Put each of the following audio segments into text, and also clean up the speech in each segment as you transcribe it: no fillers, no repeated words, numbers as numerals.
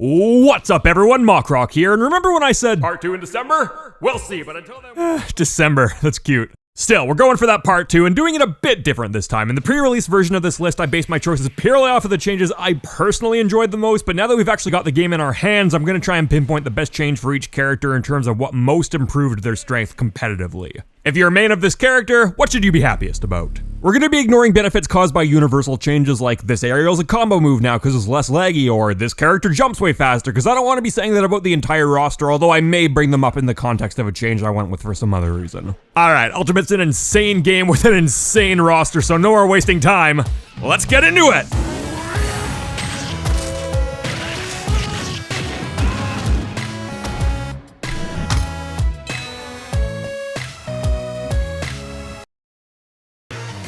What's up everyone, MockRock here, and remember when I said Part 2 in December? We'll see, but until then... December, that's cute. Still, we're going for that Part 2 and doing it a bit different this time. In the pre-release version of this list, I based my choices purely off of the changes I personally enjoyed the most, but now that we've actually got the game in our hands, I'm going to try and pinpoint the best change for each character in terms of what most improved their strength competitively. If you're a main of this character, what should you be happiest about? We're going to be ignoring benefits caused by universal changes like this aerial's a combo move now because it's less laggy, or this character jumps way faster, because I don't want to be saying that about the entire roster, although I may bring them up in the context of a change I went with for some other reason. Alright, Ultimate's an insane game with an insane roster, so no more wasting time. Let's get into it!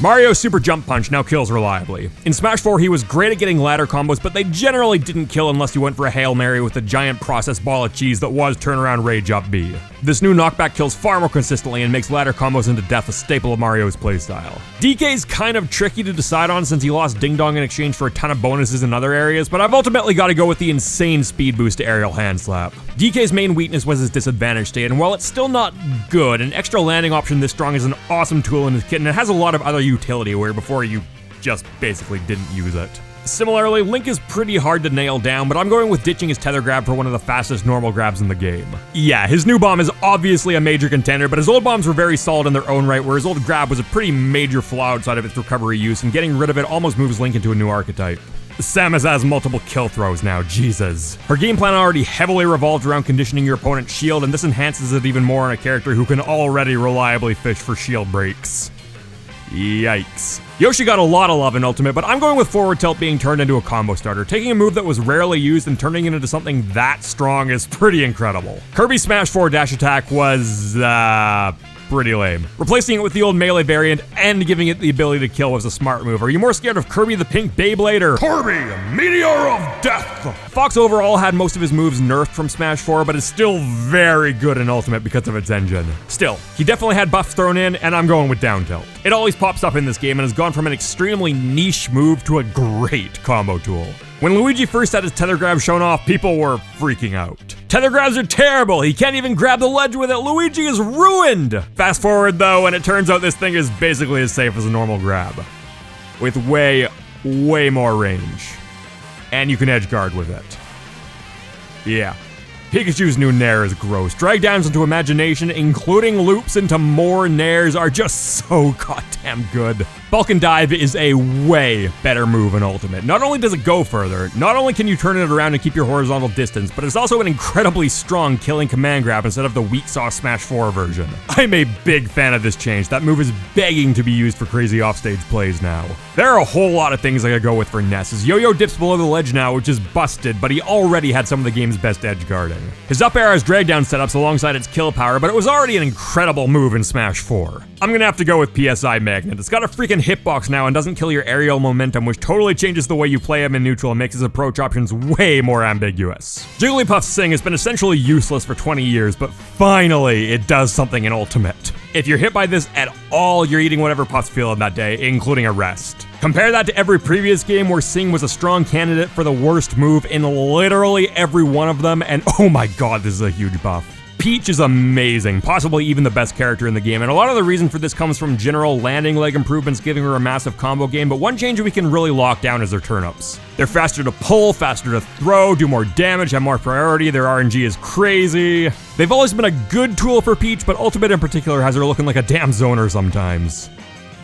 Mario's Super Jump Punch now kills reliably. In Smash 4, he was great at getting ladder combos, but they generally didn't kill unless you went for a Hail Mary with a giant processed ball of cheese that was turnaround rage up B. This new knockback kills far more consistently and makes ladder combos into death a staple of Mario's playstyle. DK's kind of tricky to decide on since he lost Ding Dong in exchange for a ton of bonuses in other areas, but I've ultimately got to go with the insane speed boost to aerial hand slap. DK's main weakness was his disadvantage state, and while it's still not good, an extra landing option this strong is an awesome tool in his kit, and it has a lot of other utility where before you just basically didn't use it. Similarly, Link is pretty hard to nail down, but I'm going with ditching his tether grab for one of the fastest normal grabs in the game. Yeah, his new bomb is obviously a major contender, but his old bombs were very solid in their own right, where his old grab was a pretty major flaw outside of its recovery use, and getting rid of it almost moves Link into a new archetype. Samus has multiple kill throws now, Jesus. Her game plan already heavily revolved around conditioning your opponent's shield, and this enhances it even more on a character who can already reliably fish for shield breaks. Yikes. Yoshi got a lot of love in Ultimate, but I'm going with forward tilt being turned into a combo starter. Taking a move that was rarely used and turning it into something that strong is pretty incredible. Kirby's Smash 4 dash attack was, pretty lame. Replacing it with the old melee variant and giving it the ability to kill was a smart move. Are you more scared of Kirby the Pink Beyblade or Kirby, Meteor of Death? Fox overall had most of his moves nerfed from Smash 4, but is still very good in Ultimate because of its engine. Still, he definitely had buffs thrown in, and I'm going with down tilt. It always pops up in this game and has gone from an extremely niche move to a great combo tool. When Luigi first had his tether grab shown off, people were freaking out. Tether grabs are terrible, he can't even grab the ledge with it, Luigi is ruined! Fast forward though, and it turns out this thing is basically as safe as a normal grab. With way more range. And you can edge guard with it. Yeah. Pikachu's new Nair is gross. Drag downs into imagination, including loops into more Nairs, are just so goddamn good. Falcon Dive is a way better move in Ultimate. Not only does it go further, not only can you turn it around and keep your horizontal distance, but it's also an incredibly strong killing command grab instead of the weak sauce Smash 4 version. I'm a big fan of this change. That move is begging to be used for crazy offstage plays now. There are a whole lot of things I could go with for Ness. His yo-yo dips below the ledge now, which is busted, but he already had some of the game's best edge guarding. His up air has drag down setups alongside its kill power, but it was already an incredible move in Smash 4. I'm gonna have to go with PSI Magnet. It's got a freaking hitbox now and doesn't kill your aerial momentum, which totally changes the way you play him in neutral and makes his approach options way more ambiguous. Jigglypuff's Sing has been essentially useless for 20 years, but finally it does something in Ultimate. If you're hit by this at all, you're eating whatever Puff's feeling that day, including a rest. Compare that to every previous game where Sing was a strong candidate for the worst move in literally every one of them, and oh my god, this is a huge buff. Peach is amazing, possibly even the best character in the game, and a lot of the reason for this comes from general landing leg improvements giving her a massive combo game, but one change we can really lock down is their turn-ups. They're faster to pull, faster to throw, do more damage, have more priority, their RNG is crazy. They've always been a good tool for Peach, but Ultimate in particular has her looking like a damn zoner sometimes.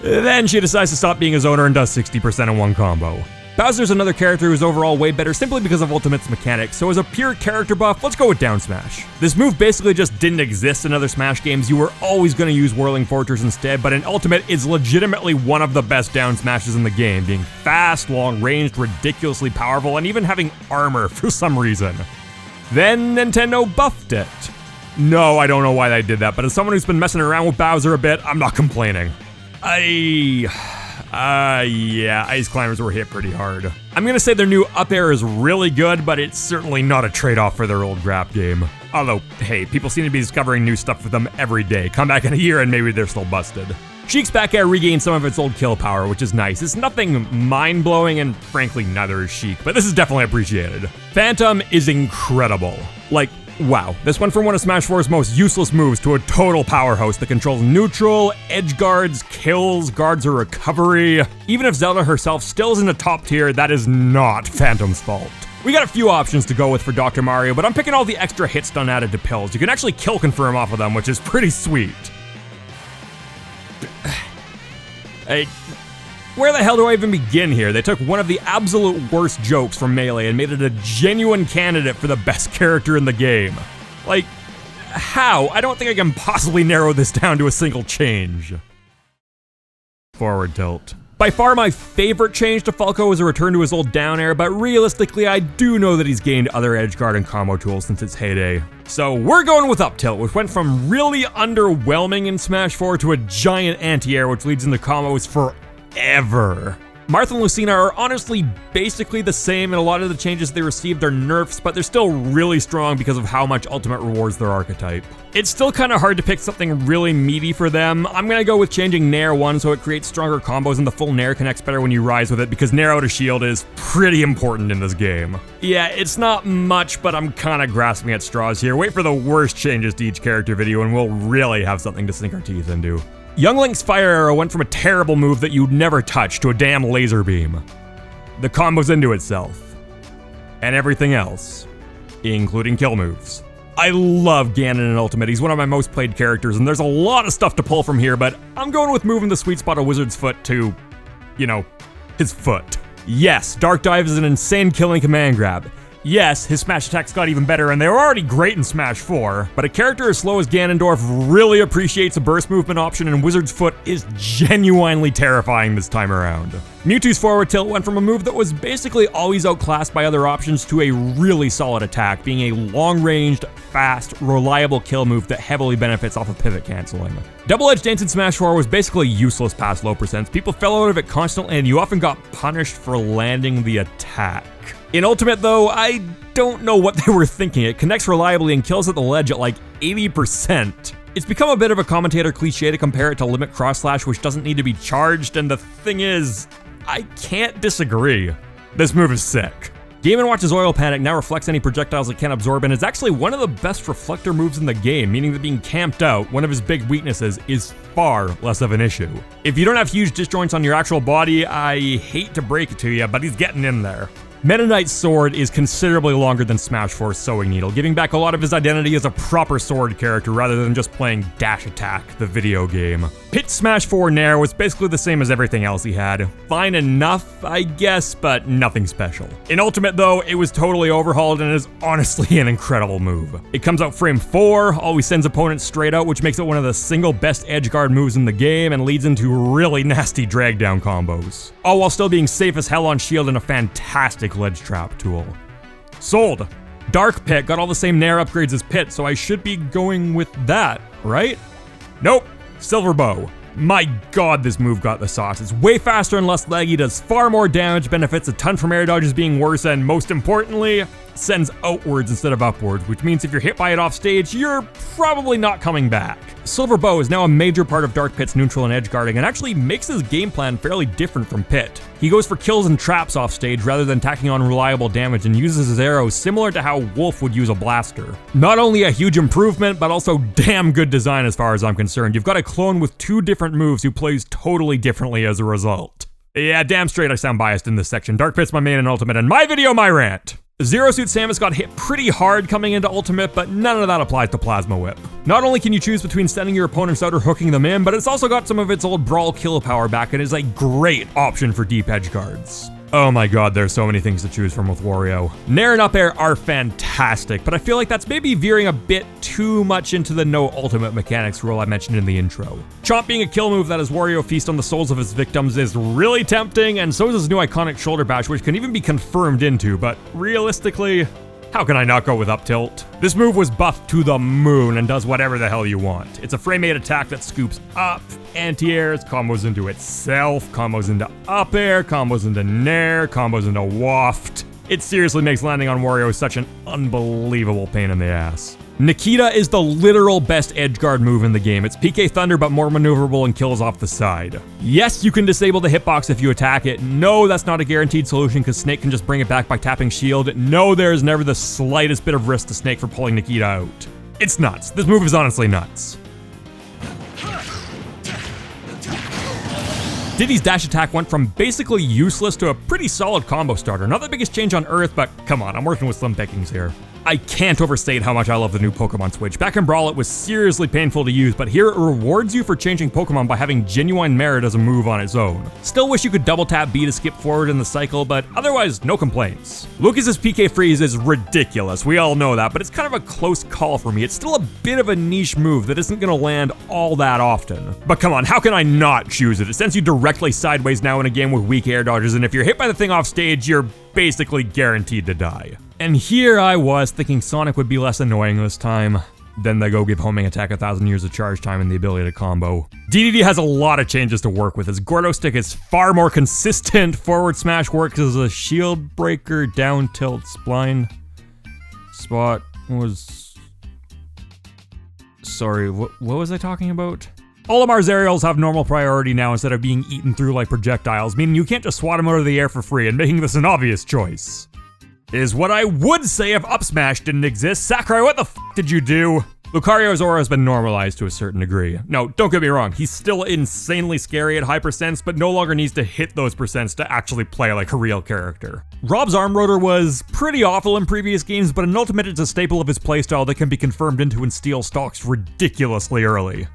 Then she decides to stop being a zoner and does 60% in one combo. Bowser's another character who's overall way better simply because of Ultimate's mechanics, so as a pure character buff, let's go with down smash. This move basically just didn't exist in other Smash games. You were always going to use Whirling Fortress instead, but in Ultimate, it's legitimately one of the best down smashes in the game, being fast, long-ranged, ridiculously powerful, and even having armor for some reason. Then Nintendo buffed it. No, I don't know why they did that, but as someone who's been messing around with Bowser a bit, I'm not complaining. Yeah, Ice Climbers were hit pretty hard. I'm gonna say their new up air is really good, but it's certainly not a trade-off for their old grab game. Although, hey, people seem to be discovering new stuff with them every day. Come back in a year and maybe they're still busted. Sheik's back air regains some of its old kill power, which is nice. It's nothing mind-blowing, and frankly, neither is Sheik, but this is definitely appreciated. Phantom is incredible. Like, wow. This went from one of Smash 4's most useless moves to a total powerhouse that controls neutral, edge guards, kills, guards or recovery. Even if Zelda herself still isn't a top tier, that is not Phantom's fault. We got a few options to go with for Dr. Mario, but I'm picking all the extra hit stun added to pills. You can actually kill confirm off of them, which is pretty sweet. Hey, where the hell do I even begin here? They took one of the absolute worst jokes from Melee and made it a genuine candidate for the best character in the game. Like, how? I don't think I can possibly narrow this down to a single change. Forward tilt. By far my favorite change to Falco is a return to his old down air, but realistically I do know that he's gained other edge guard and combo tools since its heyday. So we're going with up tilt, which went from really underwhelming in Smash 4 to a giant anti-air which leads into combos forever. Marth and Lucina are honestly basically the same, and a lot of the changes they received are nerfs, but they're still really strong because of how much Ultimate rewards their archetype. It's still kind of hard to pick something really meaty for them. I'm gonna go with changing Nair 1 so it creates stronger combos and the full Nair connects better when you rise with it, because Nair out of shield is pretty important in this game. Yeah, it's not much, but I'm kind of grasping at straws here. Wait for the worst changes to each character video and we'll really have something to sink our teeth into. Young Link's Fire Arrow went from a terrible move that you'd never touch to a damn laser beam. The combo's into itself. And everything else, including kill moves. I love Ganon in Ultimate, he's one of my most played characters, and there's a lot of stuff to pull from here, but I'm going with moving the sweet spot of Wizard's foot to, you know, his foot. Yes, Dark Dive is an insane killing command grab. Yes, his smash attacks got even better, and they were already great in Smash 4, but a character as slow as Ganondorf really appreciates a burst movement option, and Wizard's Foot is genuinely terrifying this time around. Mewtwo's forward tilt went from a move that was basically always outclassed by other options to a really solid attack, being a long-ranged, fast, reliable kill move that heavily benefits off of pivot canceling. Double-edged dance in Smash 4 was basically useless past low percents. People fell out of it constantly, and you often got punished for landing the attack. In Ultimate though, I don't know what they were thinking. It connects reliably and kills at the ledge at like 80%. It's become a bit of a commentator cliche to compare it to Limit Cross Slash, which doesn't need to be charged, and the thing is, I can't disagree. This move is sick. Game & Watch's Oil Panic now reflects any projectiles it can absorb, and is actually one of the best reflector moves in the game, meaning that being camped out, one of his big weaknesses, is far less of an issue. If you don't have huge disjoints on your actual body, I hate to break it to you, but he's getting in there. Meta Knight's sword is considerably longer than Smash 4's Sewing Needle, giving back a lot of his identity as a proper sword character rather than just playing Dash Attack, the video game. Pit's Smash 4 Nair was basically the same as everything else he had. Fine enough, I guess, but nothing special. In Ultimate though, it was totally overhauled and is honestly an incredible move. It comes out frame 4, always sends opponents straight out, which makes it one of the single best edge guard moves in the game and leads into really nasty drag down combos. All while still being safe as hell on shield and a fantastic ledge trap tool. Sold! Dark Pit got all the same Nair upgrades as Pit, so I should be going with that, right? Nope! Silver Bow. My god, this move got the sauce. It's way faster and less laggy, does far more damage, benefits a ton from air dodges being worse, and most importantly, sends outwards instead of upwards, which means if you're hit by it off stage, you're probably not coming back. Silver Bow is now a major part of Dark Pit's neutral and edge guarding, and actually makes his game plan fairly different from Pit. He goes for kills and traps off stage rather than tacking on reliable damage, and uses his arrows similar to how Wolf would use a blaster. Not only a huge improvement, but also damn good design as far as I'm concerned. You've got a clone with two different moves who plays totally differently as a result. Yeah, damn straight I sound biased in this section. Dark Pit's my main and Ultimate, and my video, my rant. Zero Suit Samus got hit pretty hard coming into Ultimate, but none of that applies to Plasma Whip. Not only can you choose between sending your opponents out or hooking them in, but it's also got some of its old Brawl kill power back and is a great option for deep edge guards. Oh my god, there's so many things to choose from with Wario. Nair and up air are fantastic, but I feel like that's maybe veering a bit too much into the no ultimate mechanics rule I mentioned in the intro. Chomp being a kill move that has Wario feast on the souls of his victims is really tempting, and so is his new iconic shoulder bash, which can even be confirmed into, but realistically, how can I not go with up tilt? This move was buffed to the moon and does whatever the hell you want. It's a frame 8 attack that scoops up, anti-airs, combos into itself, combos into up air, combos into nair, combos into waft. It seriously makes landing on Wario such an unbelievable pain in the ass. Nikita is the literal best edgeguard move in the game. It's PK Thunder but more maneuverable and kills off the side. Yes, you can disable the hitbox if you attack it. No, that's not a guaranteed solution because Snake can just bring it back by tapping shield. No, there's never the slightest bit of risk to Snake for pulling Nikita out. It's nuts. This move is honestly nuts. Diddy's dash attack went from basically useless to a pretty solid combo starter. Not the biggest change on Earth, but come on, I'm working with slim pickings here. I can't overstate how much I love the new Pokemon Switch. Back in Brawl, it was seriously painful to use, but here it rewards you for changing Pokemon by having genuine merit as a move on its own. Still wish you could double tap B to skip forward in the cycle, but otherwise, no complaints. Lucas's PK Freeze is ridiculous, we all know that, but it's kind of a close call for me. It's still a bit of a niche move that isn't gonna land all that often. But come on, how can I not choose it? It sends you directly sideways now in a game with weak air dodges, and if you're hit by the thing off stage, you're basically guaranteed to die. And here I was thinking Sonic would be less annoying this time. Then they go give homing attack 1,000 years of charge time and the ability to combo. DDD has a lot of changes to work with. His Gordo stick is far more consistent. Forward smash works as a shield breaker. Down tilt spline spot was... Sorry, what was I talking about? Olimar's aerials have normal priority now instead of being eaten through like projectiles, meaning you can't just swat him out of the air for free and making this an obvious choice. Is what I would say if up smash didn't exist. Sakurai, what the f did you do? Lucario's aura has been normalized to a certain degree. No, don't get me wrong, he's still insanely scary at high percents, but no longer needs to hit those percents to actually play like a real character. Rob's arm rotor was pretty awful in previous games, but in Ultimate it's a staple of his playstyle that can be confirmed into and steal stocks ridiculously early.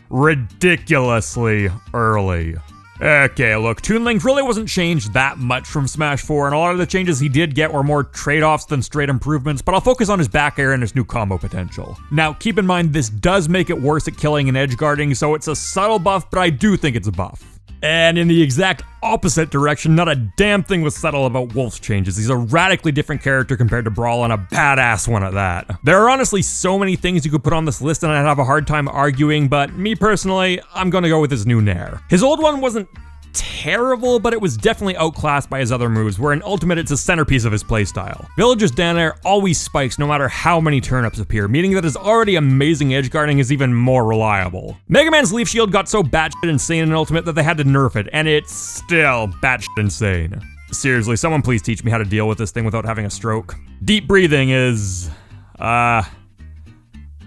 Ridiculously early. Okay, look, Toon Link really wasn't changed that much from Smash 4, and a lot of the changes he did get were more trade-offs than straight improvements, but I'll focus on his back air and his new combo potential. Now, keep in mind, this does make it worse at killing and edge guarding, so it's a subtle buff, but I do think it's a buff. And in the exact opposite direction, not a damn thing was subtle about Wolf's changes. He's a radically different character compared to Brawl, and a badass one at that. There are honestly so many things you could put on this list and I'd have a hard time arguing, but me personally, I'm gonna go with his new Nair. His old one wasn't terrible, but it was definitely outclassed by his other moves, where in Ultimate it's a centerpiece of his playstyle. Villager's down air always spikes no matter how many turnips appear, meaning that his already amazing edge guarding is even more reliable. Mega Man's Leaf Shield got so batshit insane in Ultimate that they had to nerf it, and it's still batshit insane. Seriously, someone please teach me how to deal with this thing without having a stroke. Deep breathing is,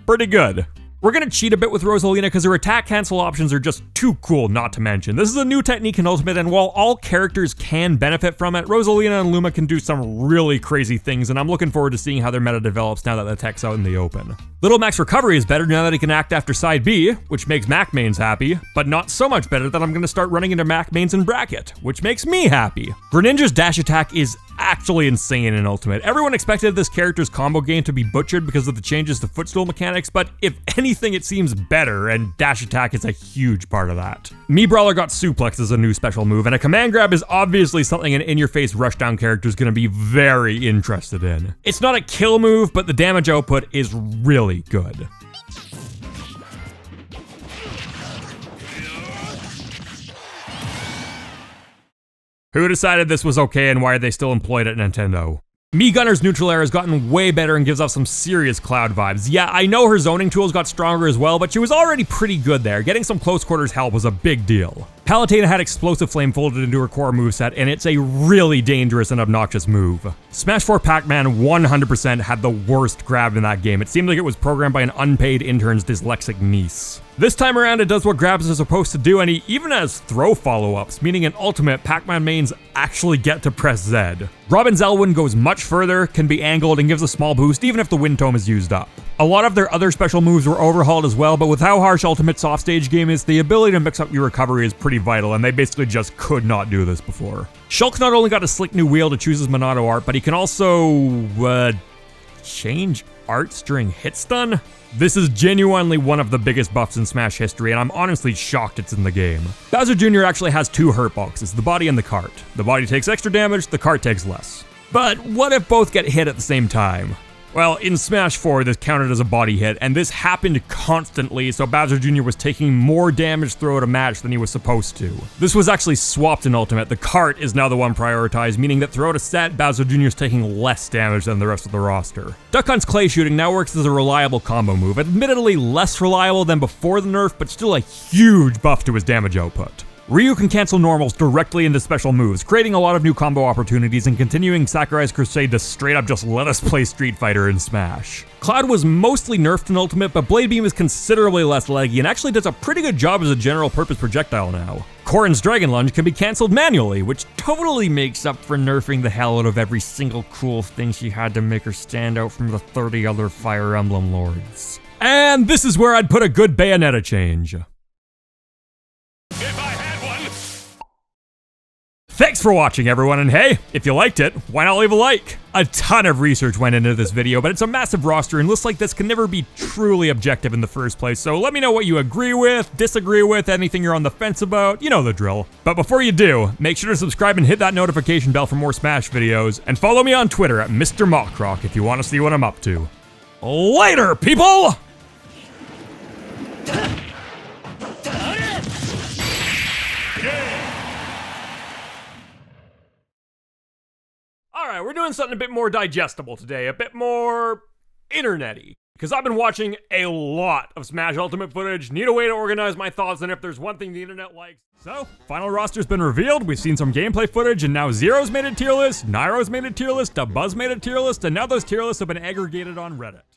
pretty good. We're gonna cheat a bit with Rosalina because her attack cancel options are just too cool not to mention. This is a new technique in Ultimate, and while all characters can benefit from it, Rosalina and Luma can do some really crazy things, and I'm looking forward to seeing how their meta develops now that the tech's out in the open. Little Mac's recovery is better now that he can act after side B, which makes Mac mains happy, but not so much better that I'm gonna start running into Mac mains in bracket, which makes me happy. Greninja's dash attack is actually insane in Ultimate. Everyone expected this character's combo game to be butchered because of the changes to footstool mechanics, but if anything it seems better, and dash attack is a huge part of that. Mii Brawler got suplex as a new special move, and a command grab is obviously something an in-your-face rushdown character is going to be very interested in. It's not a kill move, but the damage output is really good. Who decided this was okay and why are they still employed at Nintendo? Mii Gunner's neutral air has gotten way better and gives off some serious Cloud vibes. Yeah, I know her zoning tools got stronger as well, but she was already pretty good there. Getting some close quarters help was a big deal. Palutena had Explosive Flame folded into her core moveset, and it's a really dangerous and obnoxious move. Smash 4 Pac-Man 100% had the worst grab in that game. It seemed like it was programmed by an unpaid intern's dyslexic niece. This time around, it does what grabs are supposed to do, and he even has throw follow-ups, meaning in Ultimate, Pac-Man mains actually get to press Z. Robin's Elwind goes much further, can be angled, and gives a small boost even if the Wind Tome is used up. A lot of their other special moves were overhauled as well, but with how harsh Ultimate's offstage game is, the ability to mix up your recovery is pretty vital, and they basically just could not do this before. Shulk not only got a slick new wheel to choose his Monado art, but he can also, change arts during hit stun? This is genuinely one of the biggest buffs in Smash history, and I'm honestly shocked it's in the game. Bowser Jr. actually has two hurt boxes, the body and the cart. The body takes extra damage, the cart takes less. But what if both get hit at the same time? Well, in Smash 4, this counted as a body hit, and this happened constantly, so Bowser Jr. was taking more damage throughout a match than he was supposed to. This was actually swapped in Ultimate. The cart is now the one prioritized, meaning that throughout a set, Bowser Jr. is taking less damage than the rest of the roster. Duck Hunt's clay shooting now works as a reliable combo move, admittedly less reliable than before the nerf, but still a huge buff to his damage output. Ryu can cancel normals directly into special moves, creating a lot of new combo opportunities and continuing Sakurai's crusade to straight up just let us play Street Fighter in Smash. Cloud was mostly nerfed in Ultimate, but Blade Beam is considerably less leggy and actually does a pretty good job as a general purpose projectile now. Corrin's Dragon Lunge can be cancelled manually, which totally makes up for nerfing the hell out of every single cool thing she had to make her stand out from the 30 other Fire Emblem lords. And this is where I'd put a good Bayonetta change. Thanks for watching, everyone, and hey, if you liked it, why not leave a like? A ton of research went into this video, but it's a massive roster, and lists like this can never be truly objective in the first place, so let me know what you agree with, disagree with, anything you're on the fence about, you know the drill. But before you do, make sure to subscribe and hit that notification bell for more Smash videos, and follow me on Twitter at Mr. MockRock if you want to see what I'm up to. Later, people! Alright, we're doing something a bit more digestible today, a bit more internet-y. Because I've been watching a lot of Smash Ultimate footage, need a way to organize my thoughts, and if there's one thing the internet likes. So, final roster's been revealed, we've seen some gameplay footage, and now Zero's made a tier list, Nairo's made a tier list, Buzz made a tier list, and now those tier lists have been aggregated on Reddit.